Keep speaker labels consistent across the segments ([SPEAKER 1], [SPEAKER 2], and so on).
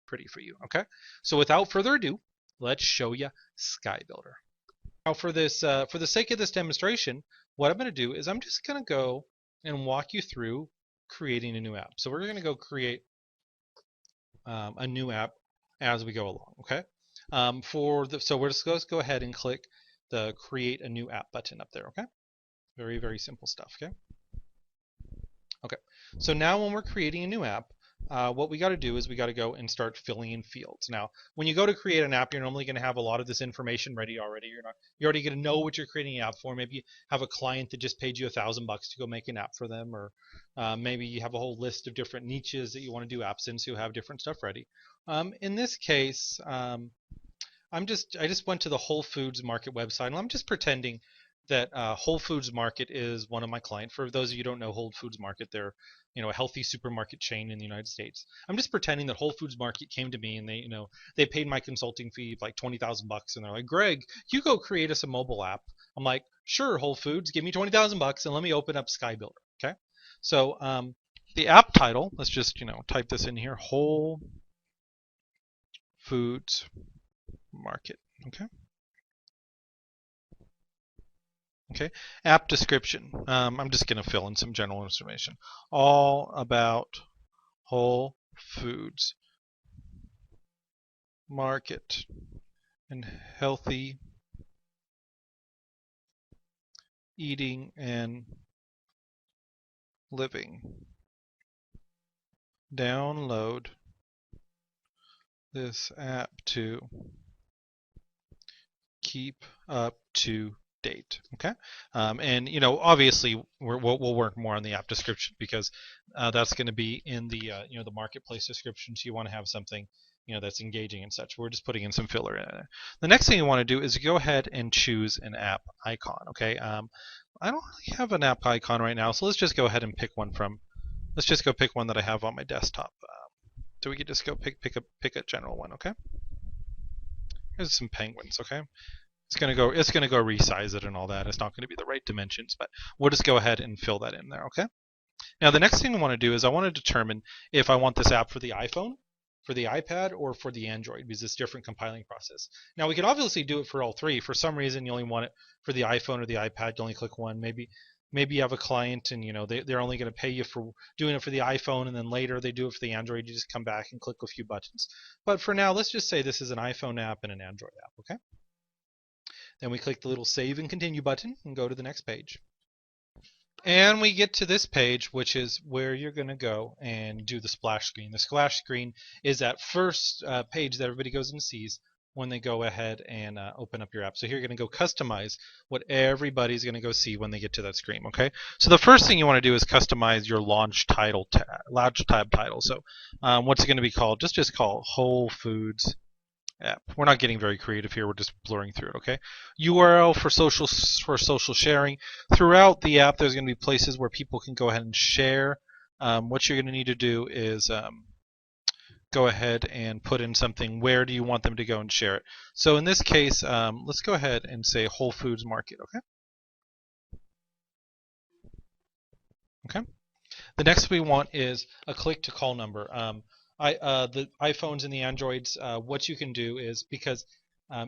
[SPEAKER 1] pretty for you. Okay, so without further ado, let's show you SkyBuilder. Now for the sake of this demonstration, what I'm going to do is I'm just going to go and walk you through creating a new app. So we're going to go create a new app as we go along. Okay. So let's go ahead and click the create a new app button up there. Okay. Very, very simple stuff. Okay. Okay. So now when we're creating a new app, what we got to do is we got to go and start filling in fields. Now, when you go to create an app, you're normally going to have a lot of this information ready already. You're already going to know what you're creating an app for. Maybe you have a client that just paid you $1,000 to go make an app for them, or maybe you have a whole list of different niches that you want to do apps in, so you have different stuff ready. In this case, I just went to the Whole Foods Market website, and I'm just pretending that Whole Foods Market is one of my clients. For those of you who don't know Whole Foods Market, they're a healthy supermarket chain in the United States. I'm just pretending that Whole Foods Market came to me and they paid my consulting fee of like $20,000, and they're like, Greg, you go create us a mobile app. I'm like, sure, Whole Foods, give me $20,000 and let me open up SkyBuilder. Okay, so the app title, let's just type this in here, Whole Foods Market. Okay. Okay, app description. I'm just going to fill in some general information. All about Whole Foods Market and healthy eating and living. Download this app to keep up to date. Okay, and obviously we'll work more on the app description because that's going to be in the the marketplace description. So you want to have something that's engaging and such. We're just putting in some filler in there. The next thing you want to do is go ahead and choose an app icon. Okay, I don't really have an app icon right now, so let's just go ahead and pick one from. Let's just go pick one that I have on my desktop. So we could just go pick a general one. Okay, here's some penguins. Okay. It's gonna go resize it and all that. It's not gonna be the right dimensions, but we'll just go ahead and fill that in there, okay? Now the next thing I want to do is I want to determine if I want this app for the iPhone, for the iPad, or for the Android, because it's a different compiling process. Now we could obviously do it for all three. For some reason you only want it for the iPhone or the iPad, you only click one. Maybe you have a client and they're only going to pay you for doing it for the iPhone, and then later they do it for the Android. You just come back and click a few buttons. But for now, let's just say this is an iPhone app and an Android app, okay? Then we click the little save and continue button and go to the next page. And we get to this page, which is where you're going to go and do the splash screen. The splash screen is that first page that everybody goes and sees when they go ahead and open up your app. So here you're going to go customize what everybody's going to go see when they get to that screen. Okay. So the first thing you want to do is customize your launch tab title. So what's it going to be called? Just call Whole Foods app. We're not getting very creative here. We're just blurring through it. Okay. URL for social sharing. Throughout the app, there's going to be places where people can go ahead and share. What you're going to need to do is go ahead and put in something. Where do you want them to go and share it? So in this case, let's go ahead and say Whole Foods Market. Okay. Okay. The next we want is a click to call number. The iPhones and the Androids, what you can do is, because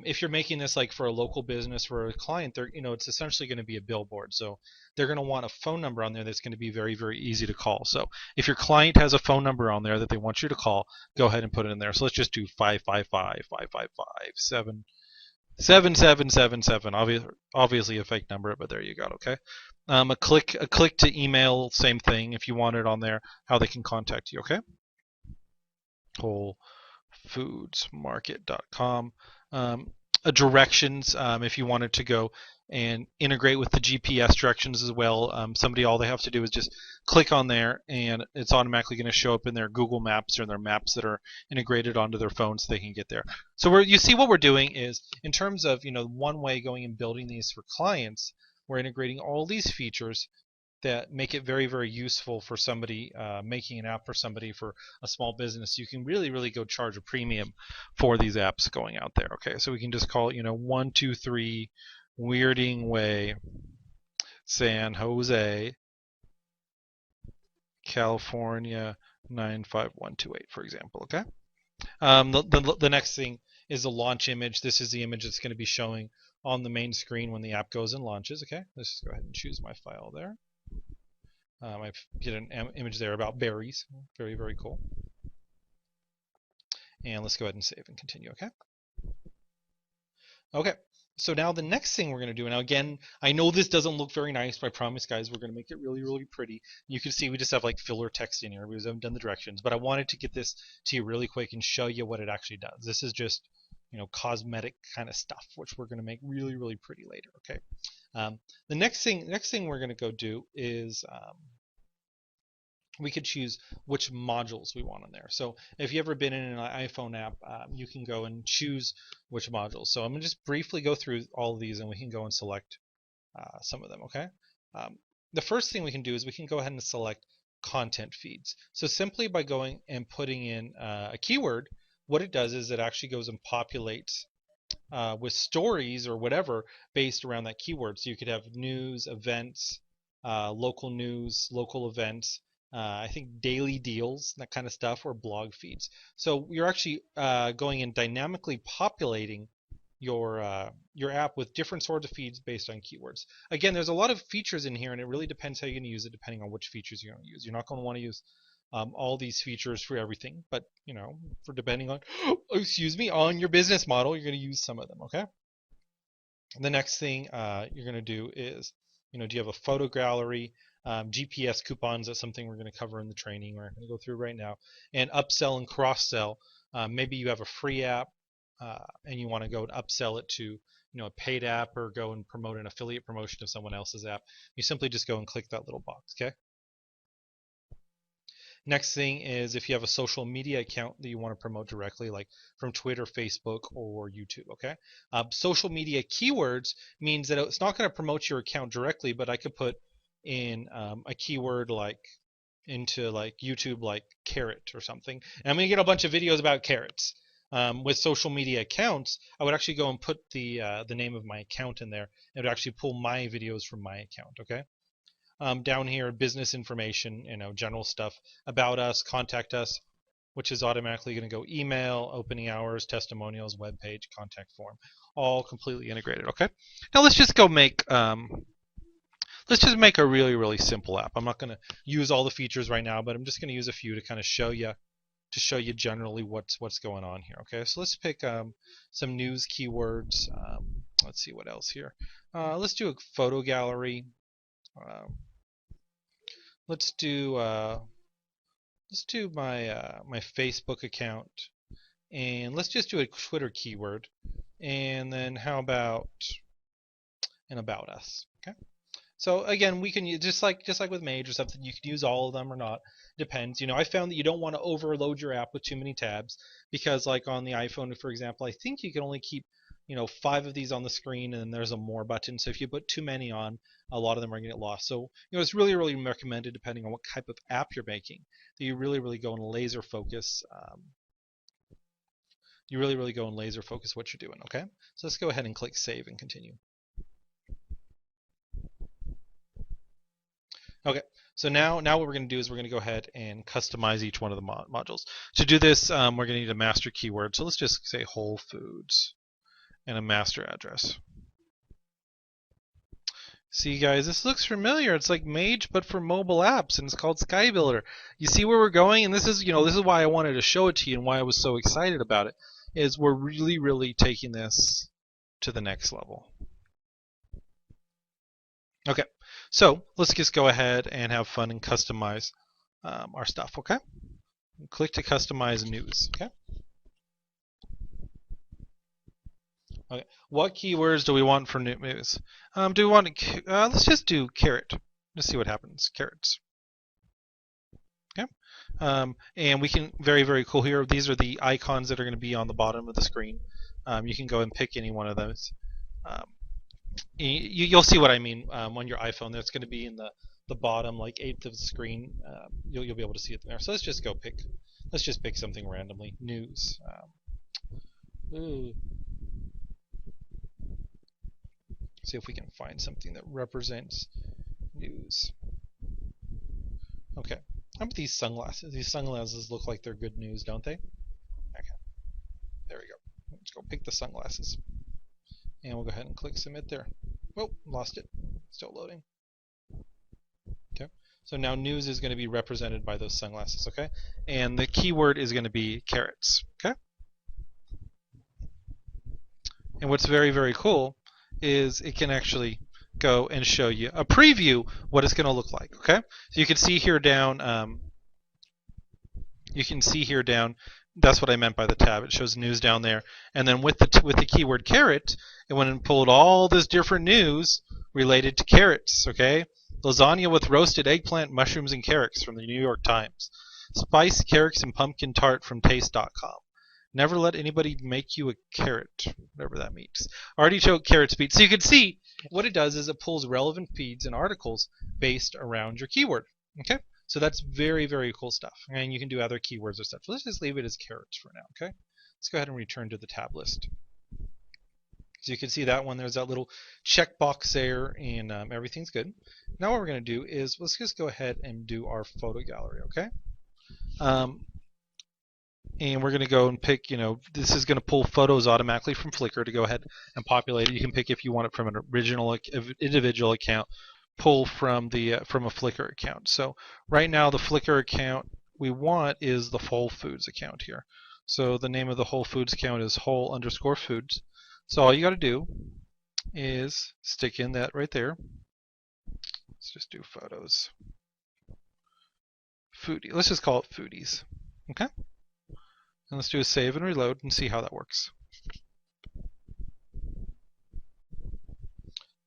[SPEAKER 1] if you're making this like for a local business for a client, it's essentially going to be a billboard. So they're going to want a phone number on there that's going to be very, very easy to call. So if your client has a phone number on there that they want you to call, go ahead and put it in there. So let's just do 555-555-7777. Obviously a fake number, but there you go. Okay. A click to email, same thing. If you want it on there, how they can contact you. Okay. WholeFoodsMarket.com. Directions, if you wanted to go and integrate with the GPS directions as well. All they have to do is just click on there, and it's automatically going to show up in their Google Maps or their maps that are integrated onto their phone, so they can get there. So you see what we're doing is, in terms of one way going and building these for clients, we're integrating all these features that make it very, very useful for somebody making an app for somebody for a small business. You can really, really go charge a premium for these apps going out there. Okay, so we can just call it 123 Weirding Way, San Jose, California 95128, for example. Okay, The next thing is the launch image. This is the image that's going to be showing on the main screen when the app goes and launches. Okay, let's just go ahead and choose my file there. I get an image there about berries. Very, very cool. And let's go ahead and save and continue. Okay. Okay. So now the next thing we're going to do, now again, I know this doesn't look very nice, but I promise, guys, we're going to make it really, really pretty. You can see we just have like filler text in here because I haven't done the directions, but I wanted to get this to you really quick and show you what it actually does. This is just, cosmetic kind of stuff, which we're going to make really, really pretty later. Okay. The next thing we're going to go do is we could choose which modules we want on there. So if you've ever been in an iPhone app, you can go and choose which modules. So I'm going to just briefly go through all of these and we can go and select some of them, okay? The first thing we can do is we can go ahead and select content feeds. So simply by going and putting in a keyword, what it does is it actually goes and populates with stories or whatever based around that keyword. So you could have news, events, local news, local events, I think daily deals, that kind of stuff, or blog feeds. So you're actually going and dynamically populating your app with different sorts of feeds based on keywords. Again, there's a lot of features in here, and it really depends how you're going to use it, depending on which features you're going to use. You're not going to want to use all these features for everything, but for depending on, excuse me, on your business model, you're going to use some of them. Okay. The next thing you're going to do is, do you have a photo gallery? GPS coupons, that's something we're going to cover in the training. We're going to go through right now. And upsell and cross-sell. Maybe you have a free app and you want to go and upsell it to a paid app or go and promote an affiliate promotion of someone else's app. You simply just go and click that little box, okay? Next thing is if you have a social media account that you want to promote directly, like from Twitter, Facebook, or YouTube, okay? Social media keywords means that it's not going to promote your account directly, but I could put in a keyword like into like YouTube, like carrot or something, and I'm going to get a bunch of videos about carrots. With social media accounts, I would actually go and put the name of my account in there. It would actually pull my videos from my account, okay? Down here, business information, general stuff about us, contact us, which is automatically going to go email, opening hours, testimonials, web page, contact form, all completely integrated. Okay. Now let's just go make let's just make a really, really simple app. I'm not going to use all the features right now, but I'm just going to use a few to kind of show you generally what's going on here. Okay, so let's pick some news keywords. Let's see what else here. Let's do a photo gallery. Let's do my Facebook account, and let's just do a Twitter keyword, and then how about an about us? Okay. So again, we can use, just like with Mage or something, you can use all of them or not. Depends. I found that you don't want to overload your app with too many tabs because, like on the iPhone, for example, I think you can only keep 5 of these on the screen, and then there's a more button. So if you put too many on, a lot of them are going to get lost. So it's really, really recommended, depending on what type of app you're making, that you really, really go and laser focus. You really, really go and laser focus what you're doing. Okay. So let's go ahead and click save and continue. Okay, so now what we're going to do is we're going to go ahead and customize each one of the modules. To do this, we're going to need a master keyword. So let's just say Whole Foods and a master address. See, guys, this looks familiar. It's like Mage, but for mobile apps, and it's called SkyBuilder. You see where we're going, and this is why I wanted to show it to you, and why I was so excited about it. Is we're really, really taking this to the next level. Okay, so let's just go ahead and have fun and customize our stuff. Okay, click to customize news. Okay. Okay. What keywords do we want for news? Do we want to? Let's just do carrot. Let's see what happens. Carrots. Okay. And we can very, very cool here. These are the icons that are going to be on the bottom of the screen. You can go and pick any one of those. You'll see what I mean on your iPhone. That's going to be in the bottom, like 1/8 of the screen. You'll be able to see it there. So let's just go pick. Let's just pick something randomly. News. See if we can find something that represents news. Okay. How about these sunglasses? These sunglasses look like they're good news, don't they? Okay. Let's go pick the sunglasses. And we'll go ahead and click submit there. Oh, lost it. Still loading. Okay. So now news is going to be represented by those sunglasses, okay? And the keyword is going to be carrots, okay? And what's very, very cool is it can actually go and show you a preview what it's going to look like, okay? So you can see here down, that's what I meant by the tab. It shows news down there. And then with the keyword carrot, it went and pulled all this different news related to carrots, okay? Lasagna with roasted eggplant, mushrooms, and carrots from the New York Times. Spiced carrots and pumpkin tart from taste.com. Never let anybody make you a carrot, whatever that means. Artichoke carrot feed. So you can see what it does is it pulls relevant feeds and articles based around your keyword, okay? So that's very, very cool stuff. And you can do other keywords or stuff. So let's just leave it as carrots for now, okay? Let's go ahead and return to the tab list. So you can see that one. There's that little checkbox there, and everything's good. Now what we're going to do is let's just go ahead and do our photo gallery, okay? And we're going to go and pick, this is going to pull photos automatically from Flickr to go ahead and populate it. You can pick if you want it from an original individual account, pull from a Flickr account. So right now the Flickr account we want is the Whole Foods account here. So the name of the Whole Foods account is whole_foods. So all you got to do is stick in that right there. Let's just do photos. Foodie. Let's just call it foodies. Okay? And let's do a save and reload and see how that works.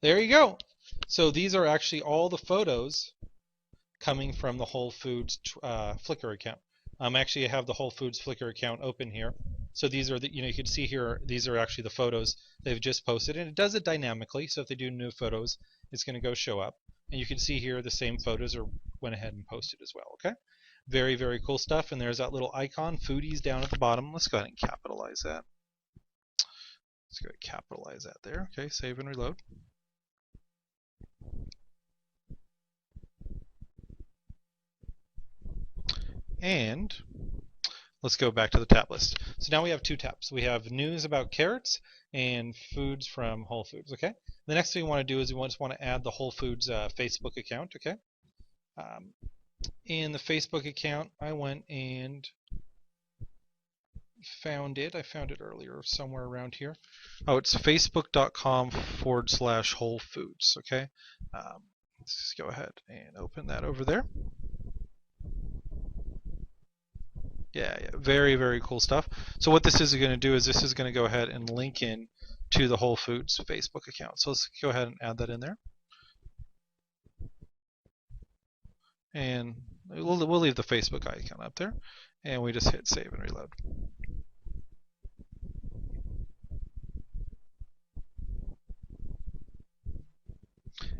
[SPEAKER 1] There you go. So these are actually all the photos coming from the Whole Foods Flickr account. Actually, I have the Whole Foods Flickr account open here. So these are the, you can see here, these are actually the photos they've just posted, and it does it dynamically. So if they do new photos, it's going to go show up. And you can see here the same photos are went ahead and posted as well, okay? Very, very cool stuff. And there's that little icon, foodies, down at the bottom. Let's go ahead and capitalize that. Let's go ahead and capitalize that there. Okay, save and reload. And let's go back to the tab list. So now we have two tabs. We have news about carrots and foods from Whole Foods, okay? The next thing we want to do is we just want to add the Whole Foods Facebook account, okay? In the Facebook account, I went and found it. I found it earlier somewhere around here. Oh, it's facebook.com/Whole Foods, okay? Let's just go ahead and open that over there. Yeah, very, very cool stuff. So what this is going to do is this is going to go ahead and link in to the Whole Foods Facebook account. So let's go ahead and add that in there. And we'll leave the Facebook icon up there. And we just hit save and reload.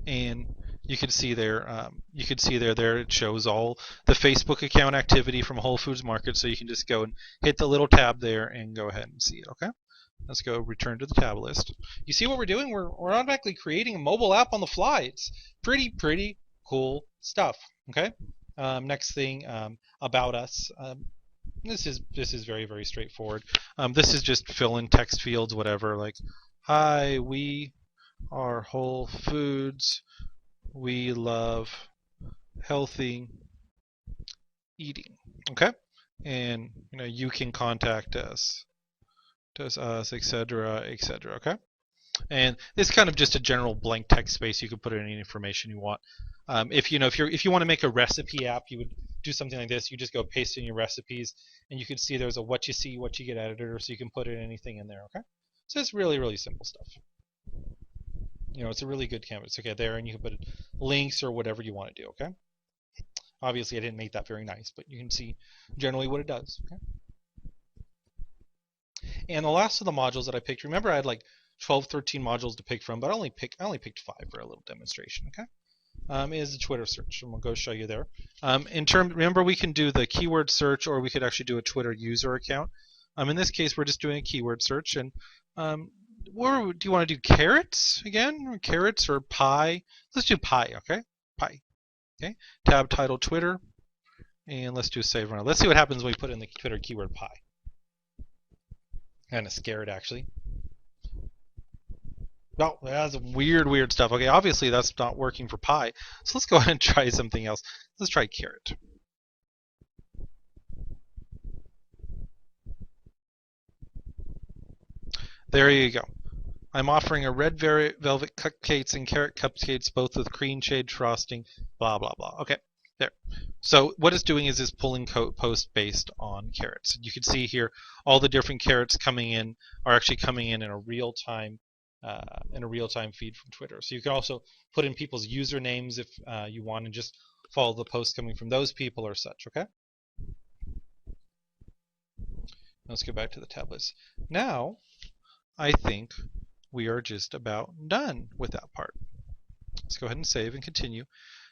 [SPEAKER 1] And you can see there, it shows all the Facebook account activity from Whole Foods Market. So you can just go and hit the little tab there and go ahead and see it. Okay, let's go return to the tab list. You see what we're doing? We're automatically creating a mobile app on the fly. It's pretty cool stuff. Okay. Next thing, about us. This is very, very straightforward. This is just fill in text fields, whatever. Like, hi, we are Whole Foods. We love healthy eating. Okay, and you can contact us, etc., etc. Okay, and it's kind of just a general blank text space. You can put in any information you want. If you want to make a recipe app, you would do something like this. You just go paste in your recipes, and you can see there's a what you see, what you get editor, so you can put in anything in there. Okay, so it's really, really simple stuff. It's a really good canvas. Okay, there, and you can put links or whatever you want to do. Okay. Obviously, I didn't make that very nice, but you can see generally what it does. Okay. And the last of the modules that I picked, remember I had like 12, 13 modules to pick from, but I only picked 5 for a little demonstration. Okay. Is the Twitter search, and we'll go show you there. Remember we can do the keyword search, or we could actually do a Twitter user account. In this case, we're just doing a keyword search, and do you want to do carrots again, or carrots or pie? Let's do pie, okay? Pie. Okay. Tab title Twitter, and let's do save run. Let's see what happens when we put in the Twitter keyword pie. Kind of scared, actually. Well, that's weird stuff. Okay, obviously that's not working for pie. So let's go ahead and try something else. Let's try carrot. There you go. I'm offering a red velvet cupcakes and carrot cupcakes, both with cream shade frosting, blah, blah, blah. Okay, there. So what it's doing is it's pulling posts based on carrots. You can see here all the different carrots coming in are actually coming in a real-time feed from Twitter. So you can also put in people's usernames if you want to just follow the posts coming from those people or such, okay? Let's go back to the tablets. Now, I think we are just about done with that part. Let's go ahead and save and continue.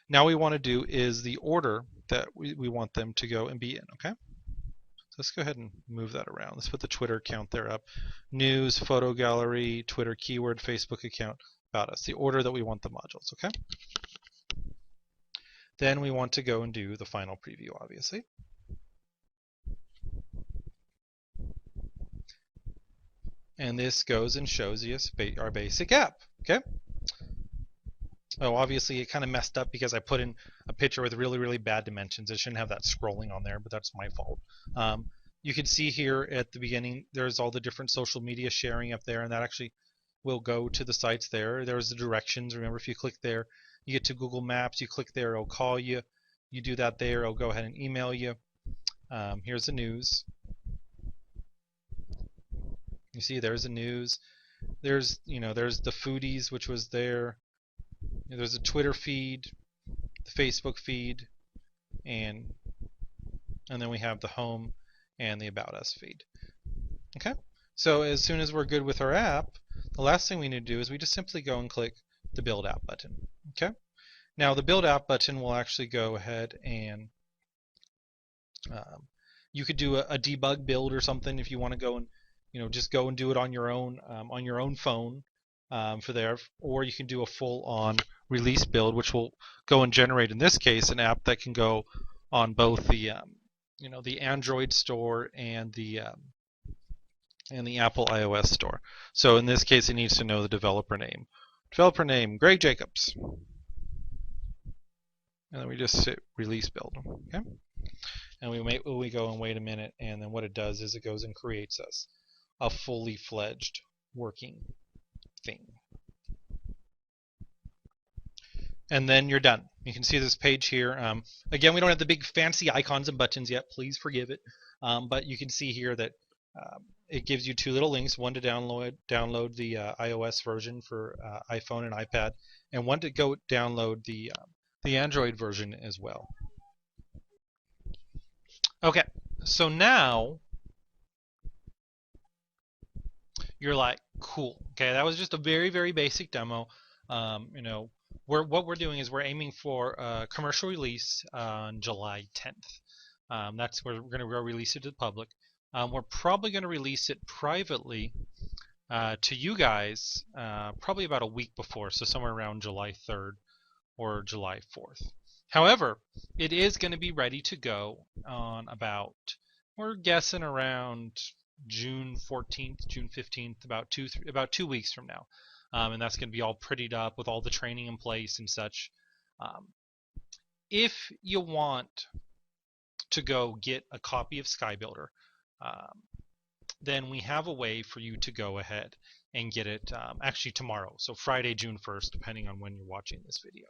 [SPEAKER 1] Now we want to do is the order that we want them to go and be in, okay? So let's go ahead and move that around. Let's put the Twitter account there up. News, photo gallery, Twitter keyword, Facebook account, about us. The order that we want the modules, okay? Then we want to go and do the final preview, obviously. And this goes and shows you our basic app, okay? Oh, obviously it kind of messed up because I put in a picture with really bad dimensions. It shouldn't have that scrolling on there, but that's my fault. You can see here at the beginning, there's all the different social media sharing up there, and that actually will go to the sites there. There's the directions. Remember, if you click there, you get to Google Maps. You click there, it'll call you. You do that there, it'll go ahead and email you. Here's the news. You see, there's the news. There's the foodies, which was there. There's a Twitter feed, the Facebook feed, and then we have the home and the About Us feed. Okay, so as soon as we're good with our app, the last thing we need to do is we just simply go and click the Build App button. Okay, now the Build App button will actually go ahead and you could do a debug build or something if you want to go and just go and do it on your own phone for there, or you can do a full-on release build, which will go and generate, in this case, an app that can go on both the the Android store and the Apple iOS store. So in this case, it needs to know the developer name. Developer name, Greg Jacobs. And then we just hit release build. Okay. And we go and wait a minute, and then what it does is it goes and creates us a fully fledged working thing. And then you're done. You can see this page here. Again, we don't have the big fancy icons and buttons yet. Please forgive it. But you can see here that it gives you two little links, one to download the iOS version for iPhone and iPad, and one to go download the Android version as well. Okay, so now you're like, cool. Okay, that was just a very basic demo. What we're doing is we're aiming for a commercial release on July 10th. That's where we're going to release it to the public. We're probably going to release it privately to you guys probably about a week before, so somewhere around July 3rd or July 4th. However, it is going to be ready to go on about, we're guessing around June 14th, June 15th, about 2 weeks from now. And that's going to be all prettied up with all the training in place and such. If you want to go get a copy of SkyBuilder, then we have a way for you to go ahead and get it actually tomorrow, so Friday, June 1st, depending on when you're watching this video.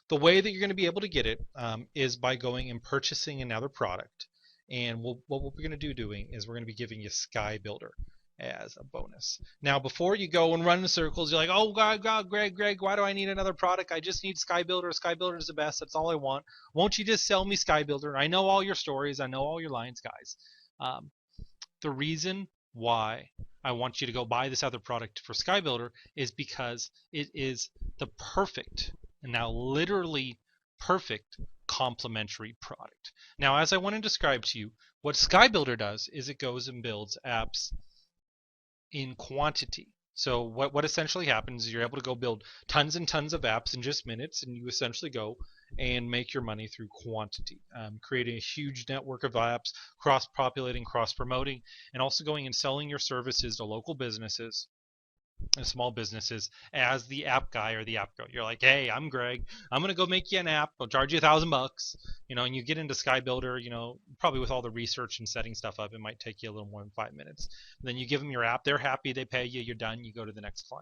[SPEAKER 1] The way that you're going to be able to get it is by going and purchasing another product. And what we're going to doing is we're going to be giving you SkyBuilder as a bonus. Now, before you go and run in circles, you're like, oh, God, Greg, why do I need another product? I just need SkyBuilder. SkyBuilder is the best. That's all I want. Won't you just sell me SkyBuilder? I know all your stories. I know all your lines, guys. The reason why I want you to go buy this other product for SkyBuilder is because it is the perfect, and now literally perfect, complementary product. Now, as I want to describe to you, what SkyBuilder does is it goes and builds apps in quantity. So what essentially happens is you're able to go build tons and tons of apps in just minutes, and you essentially go and make your money through quantity, creating a huge network of apps, cross-populating, cross-promoting, and also going and selling your services to local businesses and small businesses as the app guy or the app girl. You're like, hey, I'm Greg. I'm gonna go make you an app. I'll charge you $1,000. And you get into SkyBuilder. Probably with all the research and setting stuff up, it might take you a little more than 5 minutes. And then you give them your app. They're happy. They pay you. You're done. You go to the next client.